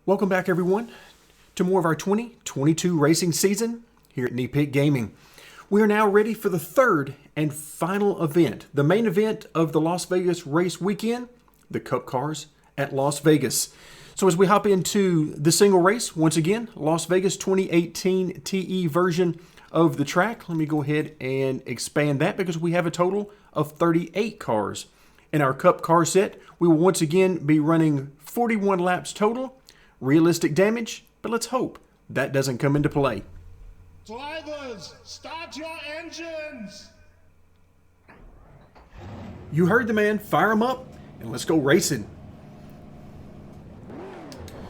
Welcome back, everyone, to more of our 2022 racing season here at NEPIC Gaming. We are now ready for the third and final event, the main event of the Las Vegas race weekend, the Cup Cars at Las Vegas. So as we hop into the single race, once again, Las Vegas 2018 TE version of the track. Let me go ahead and expand that because we have a total of 38 cars in our Cup car set. We will once again be running 41 laps total. Realistic damage, but let's hope that doesn't come into play. Drivers, start your engines! You heard the man, fire them up, and let's go racing.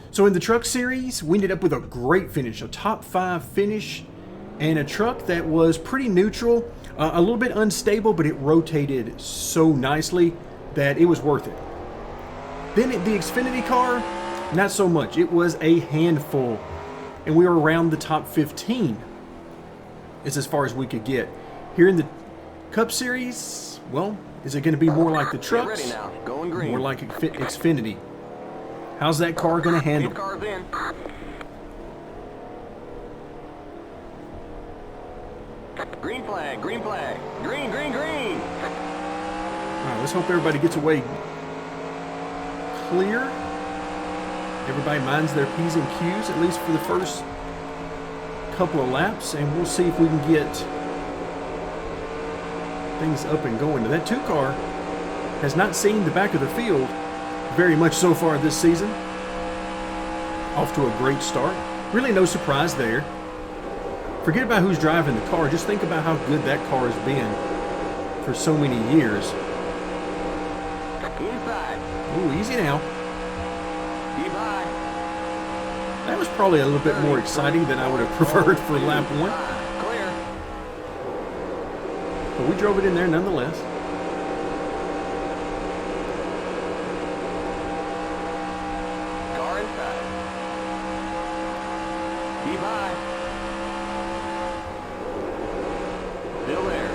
So in the truck series, we ended up with a great finish, a top 5 finish, and a truck that was pretty neutral, a little bit unstable, but it rotated so nicely that it was worth it. Then the Xfinity car, not so much. It was a handful, and we were around the top 15. It's as far as we could get. Here in the Cup Series, well, is it going to be more like the trucks? Ready now. Going green. More like Xfinity? How's that car going to handle? Cars in. Green flag, green flag. Green, green, green. All right, let's hope everybody gets away clear. Everybody minds their P's and Q's, at least for the first couple of laps, and we'll see if we can get things up and going. Now, that 2 car has not seen the back of the field very much so far this season. Off to a great start. Really no surprise there. Forget about who's driving the car. Just think about how good that car has been for so many years. Inside. Ooh, easy now. Keep high. That was probably a little bit more exciting than I would have preferred for lap 1. Clear. But we drove it in there nonetheless. Car inside. Keep high. Still there.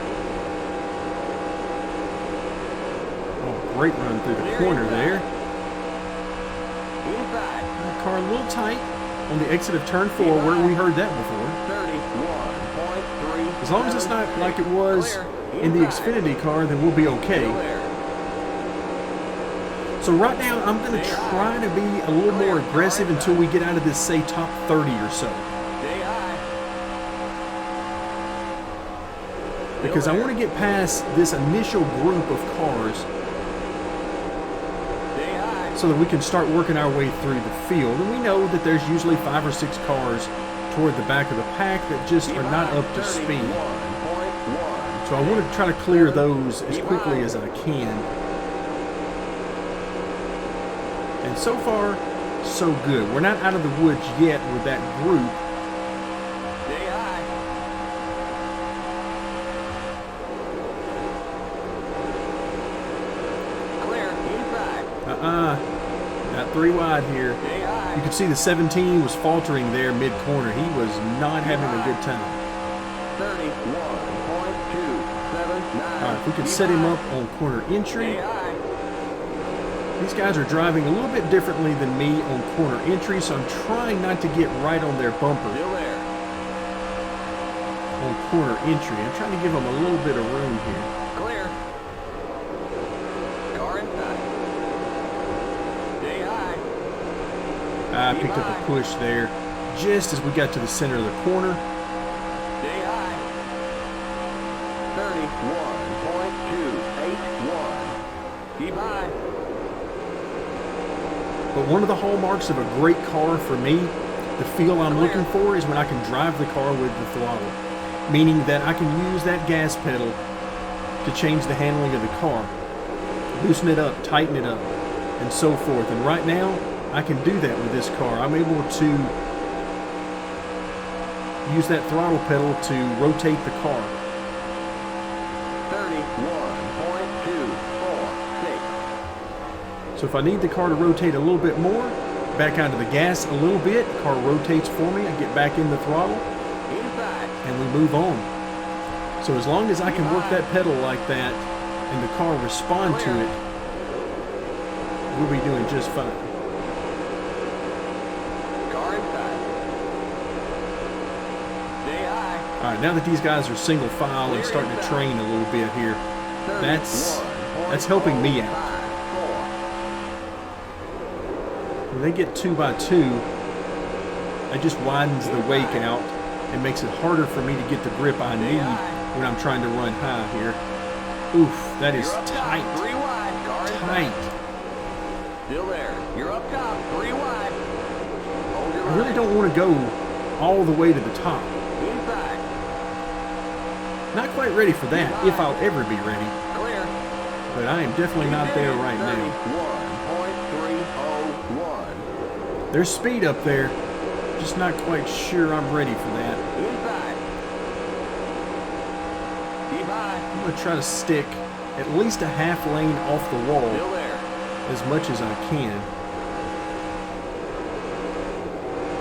Oh, great run through the corner there. Inside. The car a little tight on the exit of turn 4, where we heard that before. 31.3. As long as it's not like it was in the Xfinity car, then we'll be okay. So right now, I'm going to try to be a little more aggressive until we get out of this, say, top 30 or so. Stay high. Because I want to get past this initial group of cars Stay high. so that we can start working our way through the field. And we know that there's usually 5 or 6 cars toward the back of the pack that just are not up to speed. 1.1. So I want to try to clear those as quickly as I can. And so far, so good. We're not out of the woods yet with that group. Stay high. Clear. Inside. Not 3 wide here. Stay high. You can see the 17 was faltering there mid-corner. He was not having a good time. 31.279. All right, if we can set him up on corner entry. Stay high. These guys are driving a little bit differently than me on corner entry, so I'm trying not to get right on their bumper Still there. on corner entry. I'm trying to give them a little bit of room here. Clear. Car inside. Stay high. I picked up a push there just as we got to the center of the corner. Stay high. 31.281. Keep high. But one of the hallmarks of a great car for me, the feel I'm looking for, is when I can drive the car with the throttle. Meaning that I can use that gas pedal to change the handling of the car. Loosen it up, tighten it up, and so forth. And right now, I can do that with this car. I'm able to use that throttle pedal to rotate the car. 31.246. So if I need the car to rotate a little bit more, back out of the gas a little bit, the car rotates for me, I get back in the throttle, Inside. and we move on. So as long as I can work that pedal like that and the car respond to it, we'll be doing just fine. All right, now that these guys are single file and starting to train a little bit here, that's helping me out. When they get 2 by 2, it just widens the wake out and makes it harder for me to get the grip I need when I'm trying to run high here. Oof, that is tight. Tight. Still there. You're up top. 3 wide. I really don't want to go all the way to the top. Inside. Not quite ready for that, if I'll ever be ready. Clear. But I am definitely not there right now. 31.301. There's speed up there. Just not quite sure I'm ready for that. Inside. Keep high. I'm going to try to stick at least a half lane off the wall Still there. as much as I can.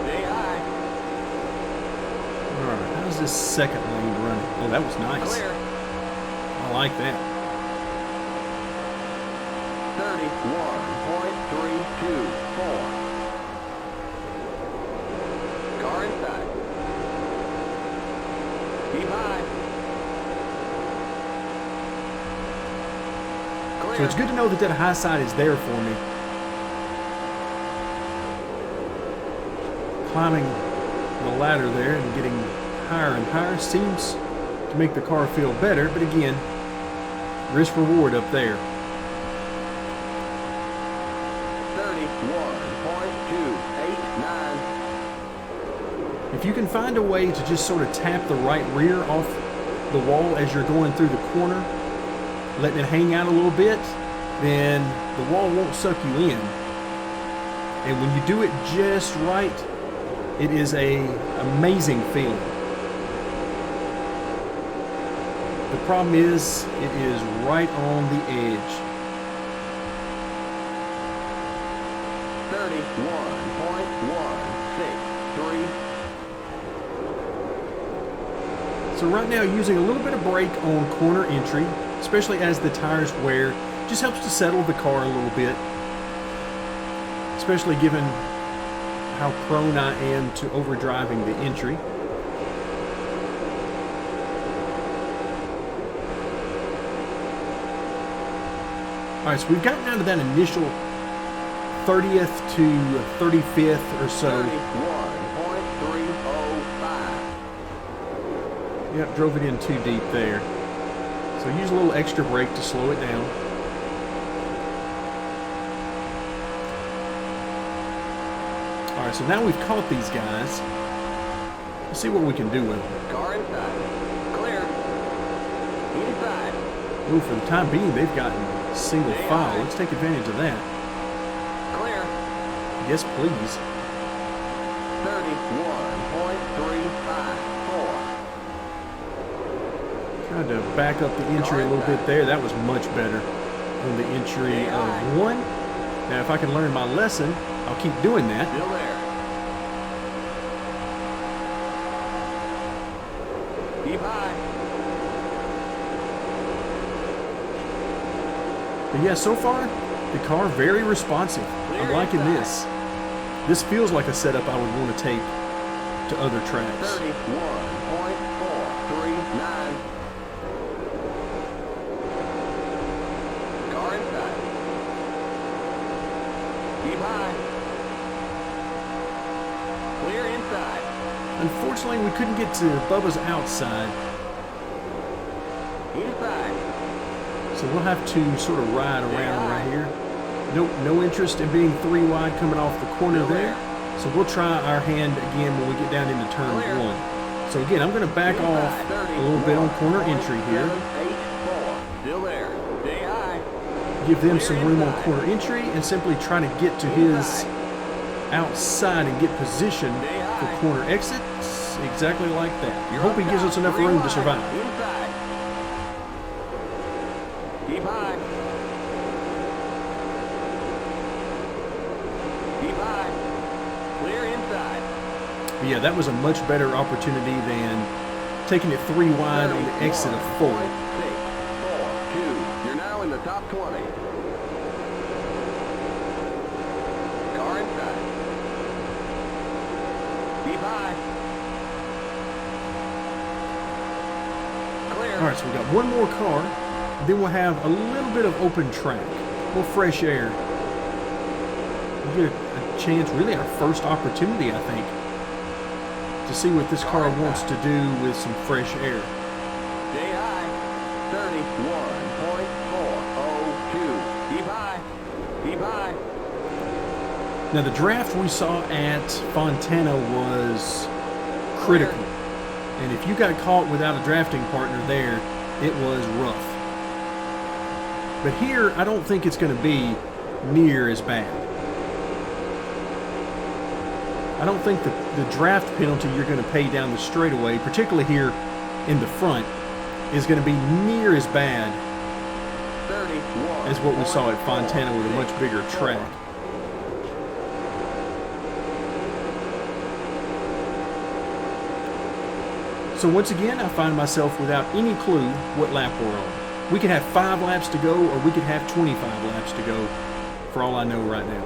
Stay high. All right, how's this second lane running? Oh, that was nice. Clear. I like that. 31.324. Car inside. Keep high. Clear. So it's good to know that that high side is there for me. Climbing the ladder there and getting higher and higher seems to make the car feel better, but again, risk reward up there. 31.289. If you can find a way to just sort of tap the right rear off the wall as you're going through the corner, letting it hang out a little bit, then the wall won't suck you in. And when you do it just right, it is an amazing feeling. The problem is, it is right on the edge. 31.163. So right now, using a little bit of brake on corner entry, especially as the tires wear, just helps to settle the car a little bit. Especially given how prone I am to overdriving the entry. Alright, so we've gotten down to that initial 30th to 35th or so. 31.305. Yep, drove it in too deep there. So use a little extra brake to slow it down. Alright, so now we've caught these guys. Let's see what we can do with them. Car inside. Clear. Inside. Ooh, for the time being, they've gotten single file. Let's take advantage of that. Clear. Yes, please. 31.354. Tried to back up the entry a little bit there. That was much better than the entry of 1. Now, if I can learn my lesson, I'll keep doing that. Still there. Keep high. But yeah, so far, the car very responsive. I'm liking this. This feels like a setup I would want to take to other tracks. 31.439. Car inside. Keep high. Clear inside. Unfortunately, we couldn't get to Bubba's outside, Inside. so we'll have to sort of ride around right here. Nope, no interest in being 3 wide coming off the corner there. So we'll try our hand again when we get down into turn 1. So again, I'm going to back off a little bit on corner entry here. 784. Still there. Stay high. Give them some room on corner entry and simply try to get to his outside and get position for corner exits exactly like that. I hope he gives us enough room to survive. Inside. Keep high. Keep high. Clear inside. But yeah, that was a much better opportunity than taking it 3 wide on the exit of 4. 642. You're now in the top 20. Car inside. Keep high. All right, so we got one more car. Then we'll have a little bit of open track, a little fresh air. We'll get a chance, really our first opportunity, I think, to see what this car wants to do with some fresh air. Stay high. 31.402. Keep high. Keep high. Now the draft we saw at Fontana was critical. And if you got caught without a drafting partner there, it was rough. But here, I don't think it's going to be near as bad. I don't think the draft penalty you're going to pay down the straightaway, particularly here in the front, is going to be near as bad as what we saw at Fontana with a much bigger track. So once again, I find myself without any clue what lap we're on. We could have 5 laps to go, or we could have 25 laps to go, for all I know right now.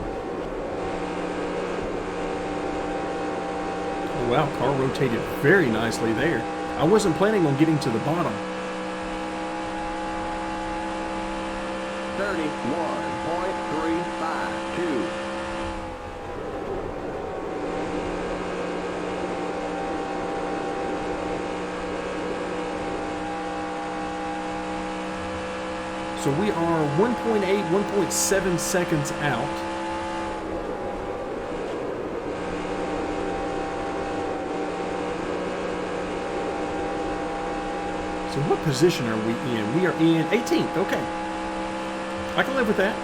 Oh wow, car rotated very nicely there. I wasn't planning on getting to the bottom. 31.352. So we are 1.8, 1.7 seconds out. So what position are we in? We are in 18th. Okay. I can live with that.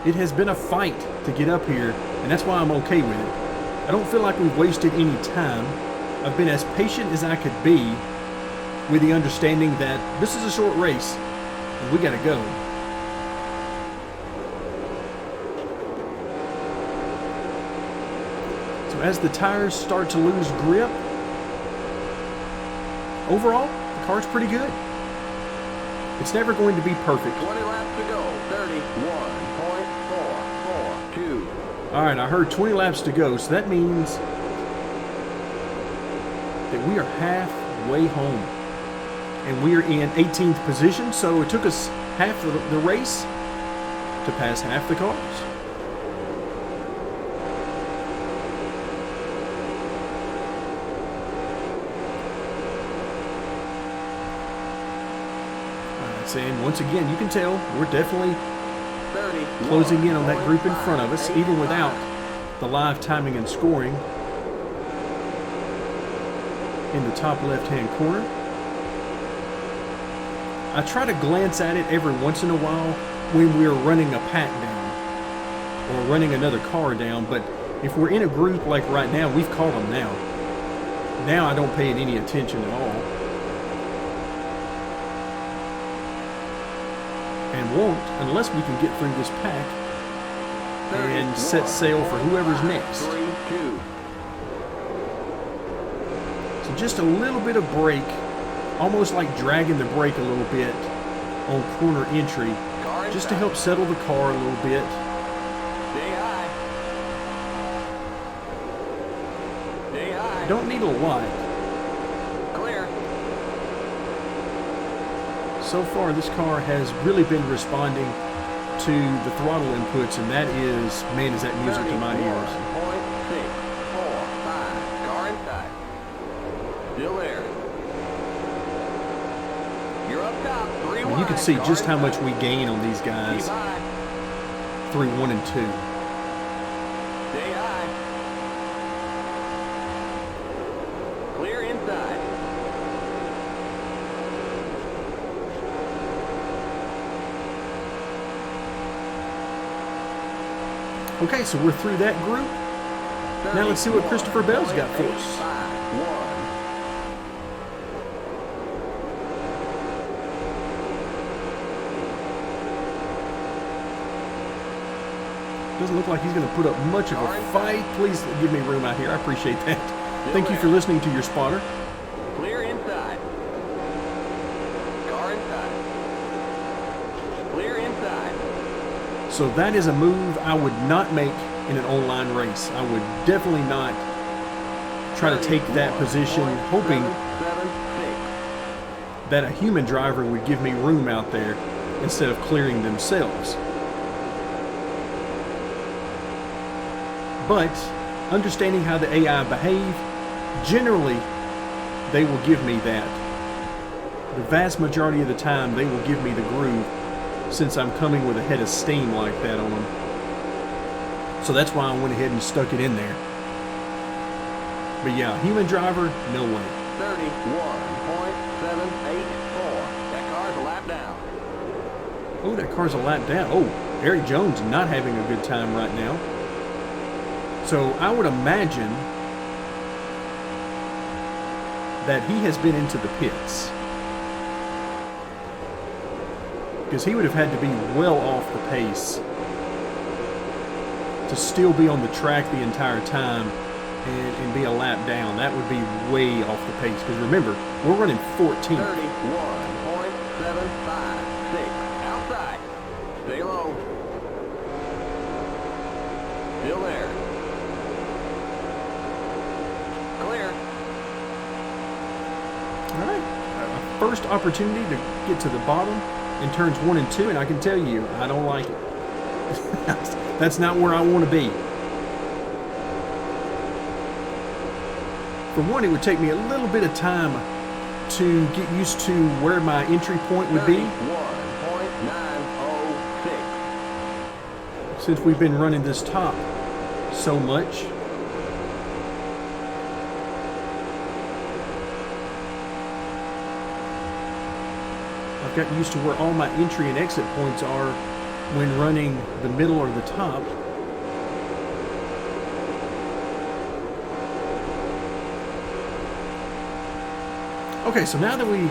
31.383. It has been a fight to get up here, and that's why I'm okay with it. I don't feel like we've wasted any time. I've been as patient as I could be, with the understanding that this is a short race and we gotta go. So as the tires start to lose grip, overall, the car's pretty good. It's never going to be perfect. 20 laps to go. 31.442. All right, I heard 20 laps to go, so that means that we are halfway home. And we are in 18th position, so it took us half the race to pass half the cars. All right, and once again, you can tell we're definitely closing in on that group in front of us, even without the live timing and scoring in the top left-hand corner. I try to glance at it every once in a while when we're running a pack down or running another car down, but if we're in a group like right now, we've caught them now. Now I don't pay it any attention at all. And won't unless we can get through this pack and set sail for whoever's next. So just a little bit of brake, almost like dragging the brake a little bit on corner entry, just to help settle the car a little bit. Stay high. Stay high. Don't need a lot. Clear. So far, this car has really been responding to the throttle inputs, and that is, man, is that music to my ears. 31.645. Car inside. Still there. You're up top. 3 And you can see just how much we gain on these guys through 1 and 2. Stay high. Clear inside. Okay, so we're through that group. Now let's see what Christopher Bell's got for us. 31.851. Doesn't look like he's going to put up much of a fight. Please give me room out here. I appreciate that. Thank you for listening to your spotter. Clear inside. Car inside. Clear inside. So that is a move I would not make in an online race. I would definitely not try to take that position, hoping 776. that a human driver would give me room out there instead of clearing themselves. But understanding how the AI behave, generally they will give me that. The vast majority of the time they will give me the groove, since I'm coming with a head of steam like that on them. So that's why I went ahead and stuck it in there. But yeah, human driver, no way. 31.784. That car's a lap down. Oh, that car's a lap down. Oh, Eric Jones not having a good time right now. So I would imagine that he has been into the pits, because he would have had to be well off the pace to still be on the track the entire time and be a lap down. That would be way off the pace, because remember, we're running 14. 31.756. Outside. Stay low. Still there. Clear. All right, first opportunity to get to the bottom in turns 1 and 2, and I can tell you, I don't like it. That's not where I want to be. For one, it would take me a little bit of time to get used to where my entry point would be, 31.906. since we've been running this top so much. I've gotten used to where all my entry and exit points are when running the middle or the top. Okay, so now that we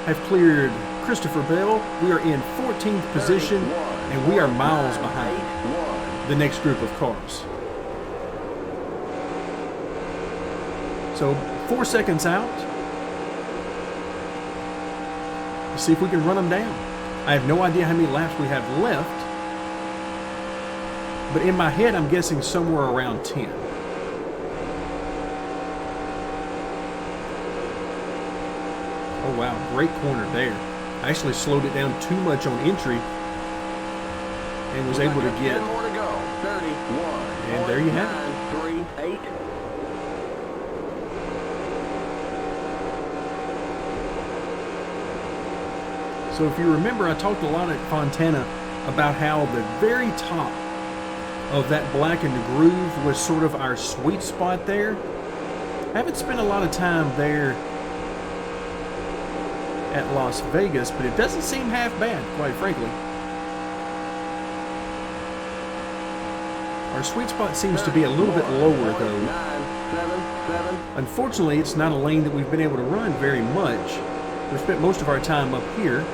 have cleared Christopher Bell, we are in 14th position, and we are miles behind the next group of cars. So 4 seconds out. Let's see if we can run them down. I have no idea how many laps we have left, but in my head I'm guessing somewhere around 10. Oh wow, great corner there. I actually slowed it down too much on entry and was able to get... 10 more to go. 31. And there you have it. 938. So if you remember, I talked a lot at Fontana about how the very top of that blackened groove was sort of our sweet spot there. I haven't spent a lot of time there at Las Vegas, but it doesn't seem half bad, quite frankly. Our sweet spot seems to be a little bit lower, though. 977. Unfortunately, it's not a lane that we've been able to run very much. We've spent most of our time up here.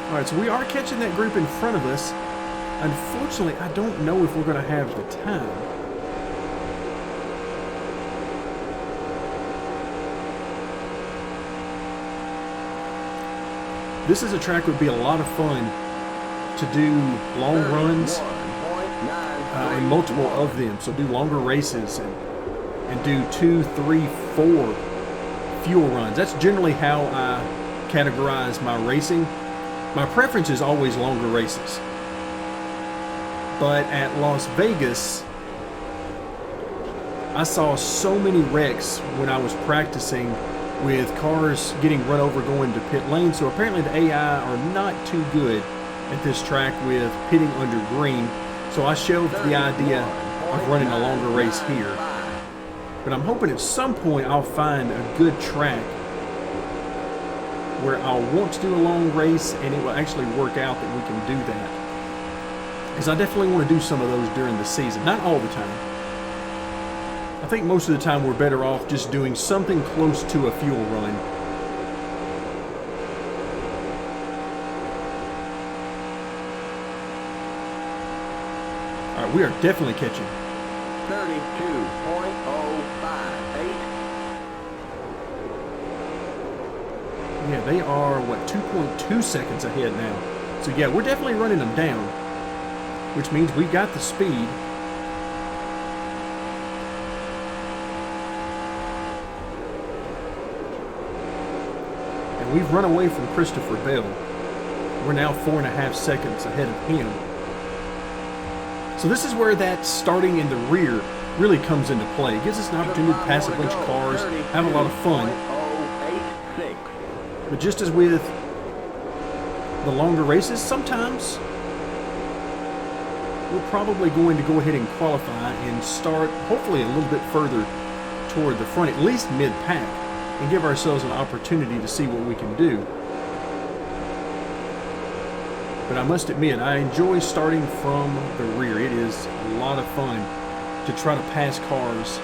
All right, so we are catching that group in front of us. Unfortunately, I don't know if we're going to have the time. This is a track that would be a lot of fun to do long runs and multiple of them. So do longer races and do 2, 3, 4 fuel runs. That's generally how I categorize my racing. My preference is always longer races. But at Las Vegas, I saw so many wrecks when I was practicing with cars getting run over going to pit lane. So apparently the AI are not too good at this track with pitting under green. So I shelved the idea of running a longer race here. But I'm hoping at some point I'll find a good track where I'll want to do a long race and it will actually work out that we can do that. Because I definitely want to do some of those during the season. Not all the time. I think most of the time we're better off just doing something close to a fuel run. All right, we are definitely catching. 32.058. Yeah, they are, what, 2.2 seconds ahead now. So yeah, we're definitely running them down. which means we've got the speed. And we've run away from Christopher Bell. We're now 4.5 seconds ahead of him. So this is where that starting in the rear really comes into play. It gives us an opportunity to pass a bunch of cars, have a lot of fun. But just as with the longer races, sometimes we're probably going to go ahead and qualify and start hopefully a little bit further toward the front, at least mid-pack, and give ourselves an opportunity to see what we can do. But I must admit, I enjoy starting from the rear. It is a lot of fun to try to pass cars.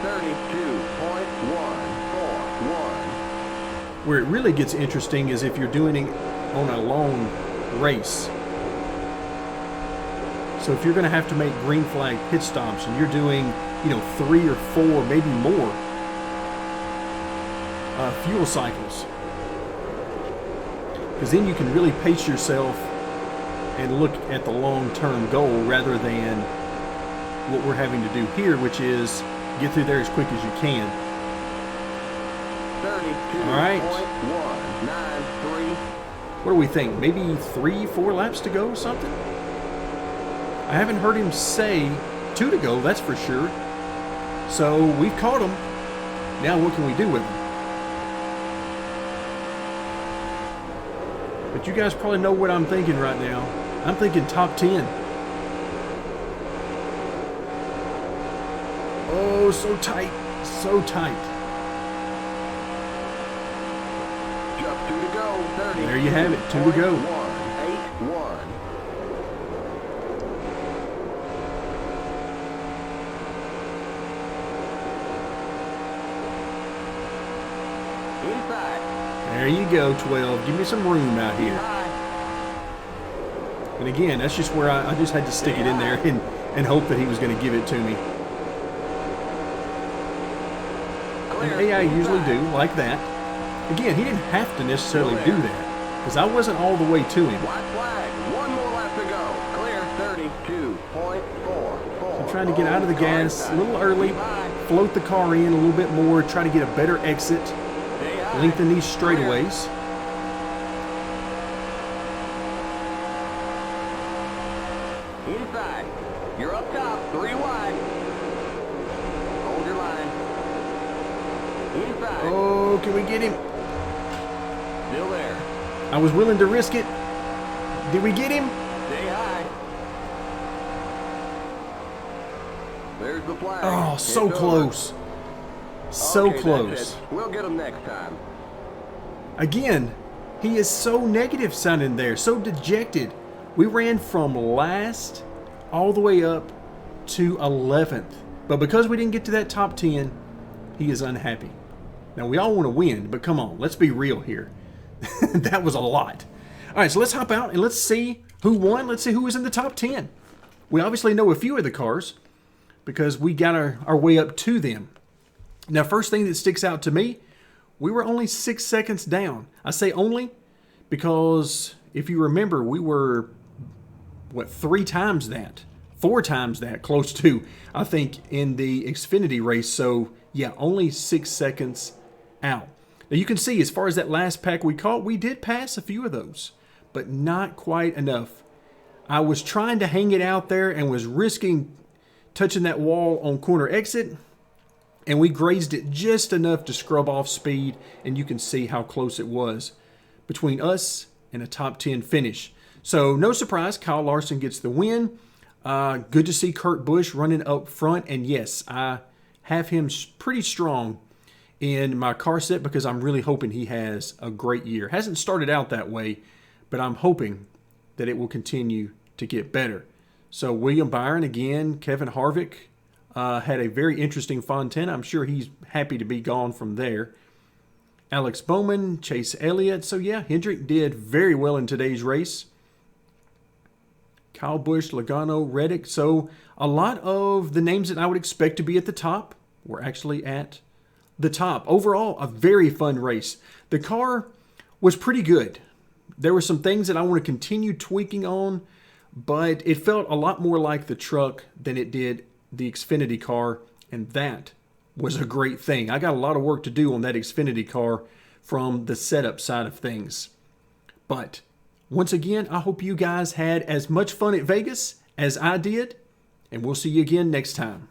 32.141. Where it really gets interesting is if you're doing it on a long race. So if you're going to have to make green flag pit stops and you're doing, 3 or 4, maybe more fuel cycles, because then you can really pace yourself and look at the long-term goal rather than what we're having to do here, which is get through there as quick as you can. 32.193. All right. What do we think? Maybe 3-4 laps to go or something? I haven't heard him say 2 to go, that's for sure. So we've caught him. Now what can we do with him? But you guys probably know what I'm thinking right now. I'm thinking top 10. Oh, so tight. So tight. Just 2 to go. 30. There you have it. 2 to go. 181. Inside. There you go, 12. Give me some room out here. And again, that's just where I just had to stick it in there and hope that he was going to give it to me. And AI usually do, like that. Again, he didn't have to necessarily do that, because I wasn't all the way to him. White flag. 1 more lap to go. Clear. 32.44. I'm trying to get out of the gas a little early, float the car in a little bit more, try to get a better exit, lengthen these straightaways. Inside. You're up top. 3 wide. Hold your line. Inside. Oh, can we get him? Still there. I was willing to risk it. Did we get him? Stay high. There's the flag. Oh, so It's over. close. So Okay, close. that's it. We'll get them next time. Again, he is so negative sounding there, so dejected. We ran from last all the way up to 11th. But because we didn't get to that top 10, he is unhappy. Now, we all want to win, but come on, let's be real here. That was a lot. All right, so let's hop out and let's see who won. Let's see who was in the top 10. We obviously know a few of the cars because we got our way up to them. Now, first thing that sticks out to me, we were only 6 seconds down. I say only because if you remember, we were, 3 times that? 4 times that, close to, I think, in the Xfinity race. So, yeah, only 6 seconds out. Now, you can see, as far as that last pack we caught, we did pass a few of those, but not quite enough. I was trying to hang it out there and was risking touching that wall on corner exit, and we grazed it just enough to scrub off speed, and you can see how close it was between us and a top 10 finish. So no surprise, Kyle Larson gets the win. Good to see Kurt Busch running up front, and yes, I have him pretty strong in my car set because I'm really hoping he has a great year. Hasn't started out that way, but I'm hoping that it will continue to get better. So William Byron again, Kevin Harvick had a very interesting Fontana. I'm sure he's happy to be gone from there. Alex Bowman, Chase Elliott. So yeah, Hendrick did very well in today's race. Kyle Busch, Logano, Reddick. So a lot of the names that I would expect to be at the top were actually at the top. Overall, a very fun race. The car was pretty good. There were some things that I want to continue tweaking on, but it felt a lot more like the truck than it did the Xfinity car, and that was a great thing. I got a lot of work to do on that Xfinity car from the setup side of things. But once again, I hope you guys had as much fun at Vegas as I did, and we'll see you again next time.